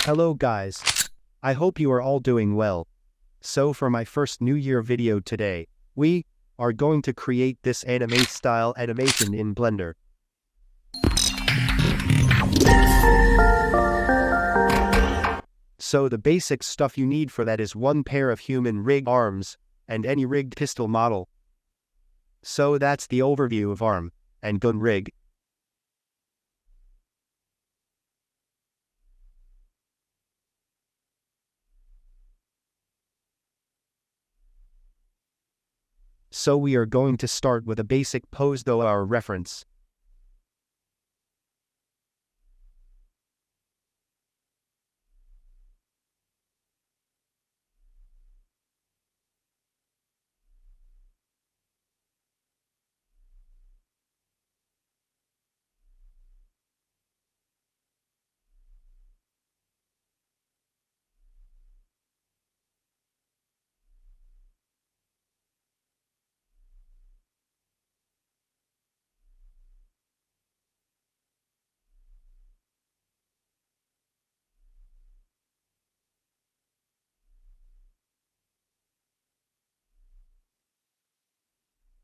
Hello guys. I hope you are all doing well. So for my first New Year video today, we are going to create this anime style animation in Blender. So the basic stuff you need for that is one pair of human rig arms and any rigged pistol model. So that's the overview of arm and gun rig. So we are going to start with a basic pose though our reference.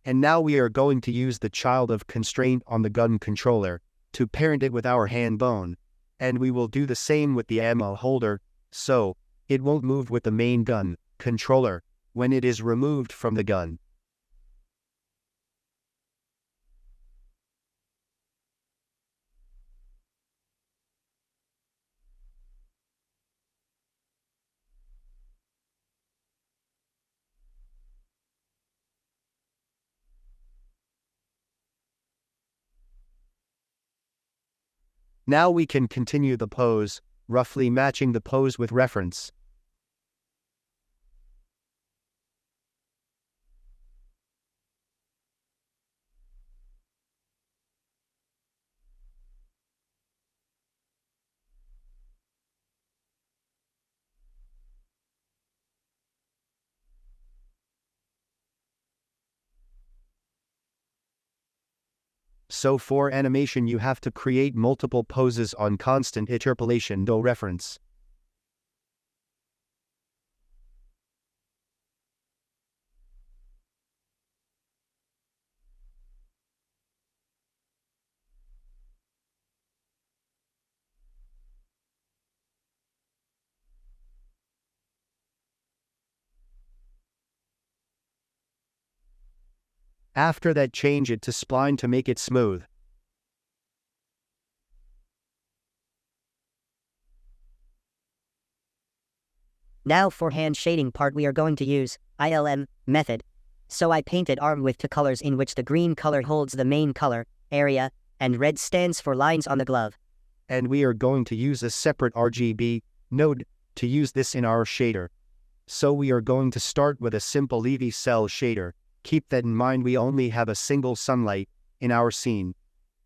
And now we are going to use the child of constraint on the gun controller to parent it with our hand bone. And we will do the same with the ammo holder, so it won't move with the main gun controller when it is removed from the gun. Now we can continue the pose, roughly matching the pose with reference. So for animation you have to create multiple poses on constant interpolation though reference. After that change it to spline to make it smooth. Now for hand shading part we are going to use ILM method. So I painted arm with two colors in which the green color holds the main color, area, and red stands for lines on the glove. And we are going to use a separate RGB node to use this in our shader. So we are going to start with a simple EV cell shader. Keep that in mind, we only have a single sunlight in our scene.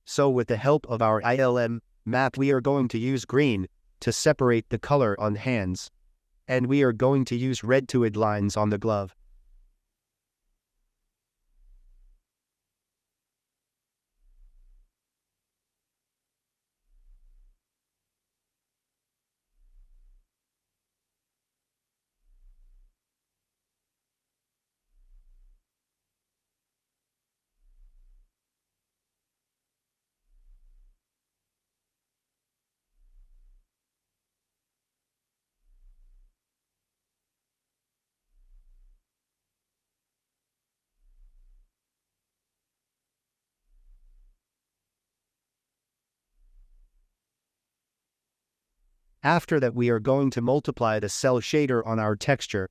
So with the help of our ILM map we are going to use green to separate the color on hands. And we are going to use red to add lines on the glove. After that we are going to multiply the cell shader on our texture.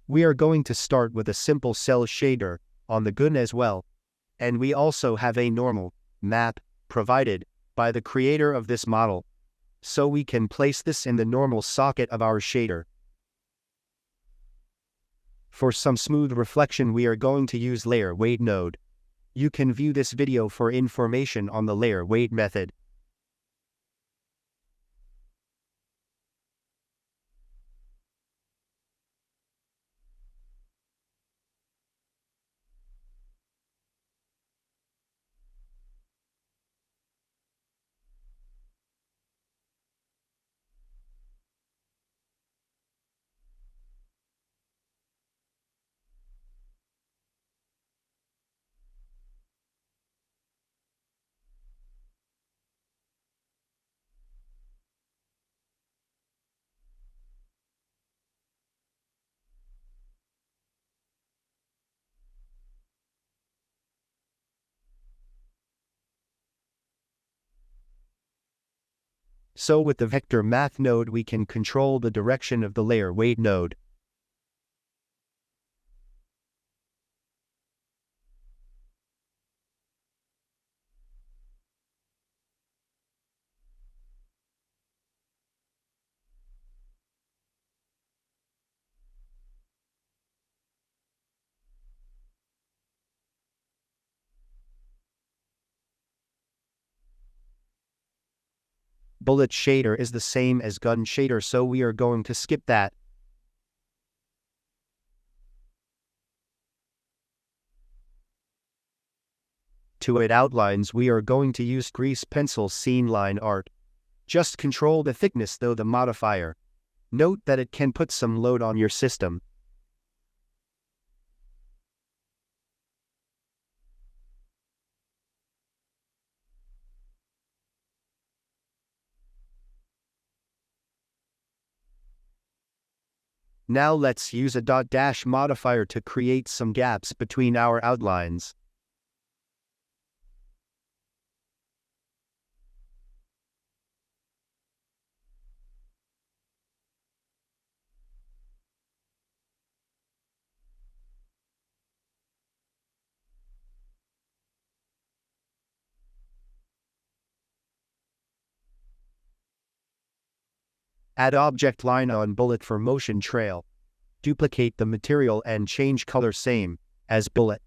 We are going to start with a simple cell shader on the gun as well. And we also have a normal map provided by the creator of this model. So we can place this in the normal socket of our shader. For some smooth reflection we are going to use layer weight node. You can view this video for information on the layer weight method. So with the vector math node we can control the direction of the layer weight node. Bullet shader is the same as gun shader, so we are going to skip that. To add outlines we are going to use grease pencil scene line art. Just control the thickness though the modifier. Note that it can put some load on your system. Now let's use a dot dash modifier to create some gaps between our outlines. Add object line on bullet for motion trail. Duplicate the material and change color same as bullet.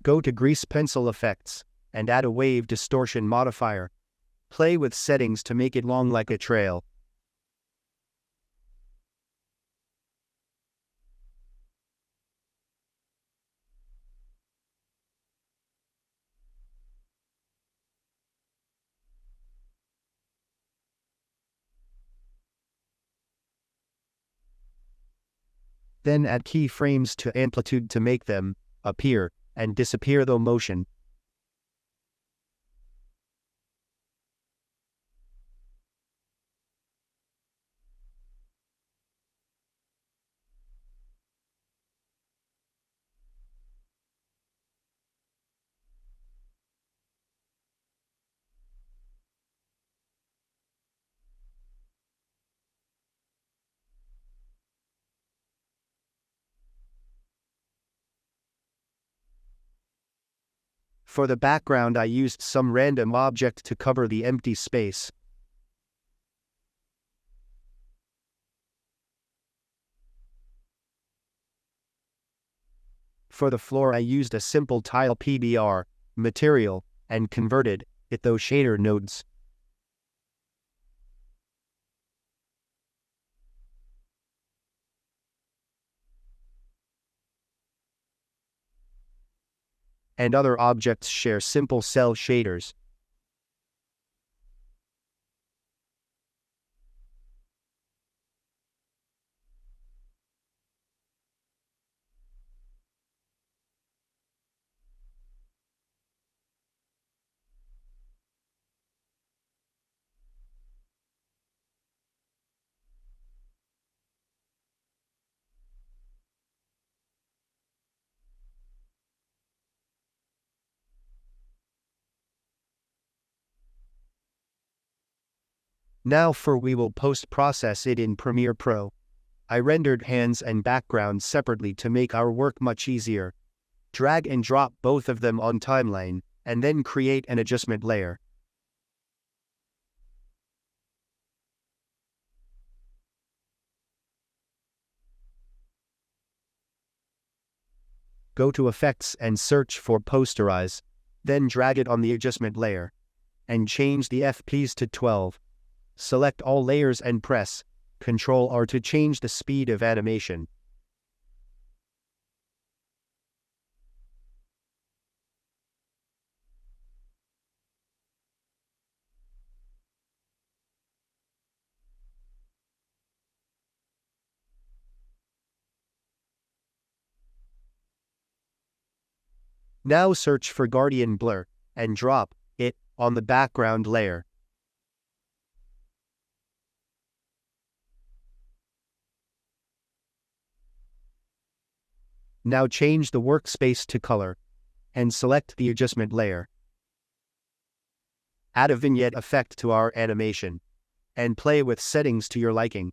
Go to grease pencil effects and add a wave distortion modifier. Play with settings to make it long like a trail. Then add keyframes to amplitude to make them appear and disappear though motion. For the background I used some random object to cover the empty space. For the floor I used a simple tile PBR material and converted it those shader nodes. And other objects share simple cell shaders. Now we will post-process it in Premiere Pro. I rendered hands and background separately to make our work much easier. Drag and drop both of them on timeline, and then create an adjustment layer. Go to Effects and search for Posterize, then drag it on the adjustment layer, and change the FPS to 12. Select all layers and press Ctrl R to change the speed of animation. Now search for Guardian Blur, and drop it on the background layer. Now change the workspace to color, and select the adjustment layer. Add a vignette effect to our animation. And play with settings to your liking.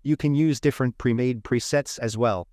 You can use different pre-made presets as well.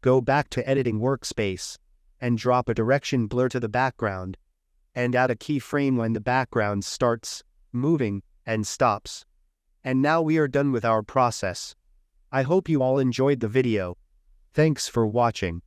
Go back to editing workspace and drop a direction blur to the background and add a keyframe when the background starts moving and stops. And now we are done with our process. I hope you all enjoyed the video. Thanks for watching.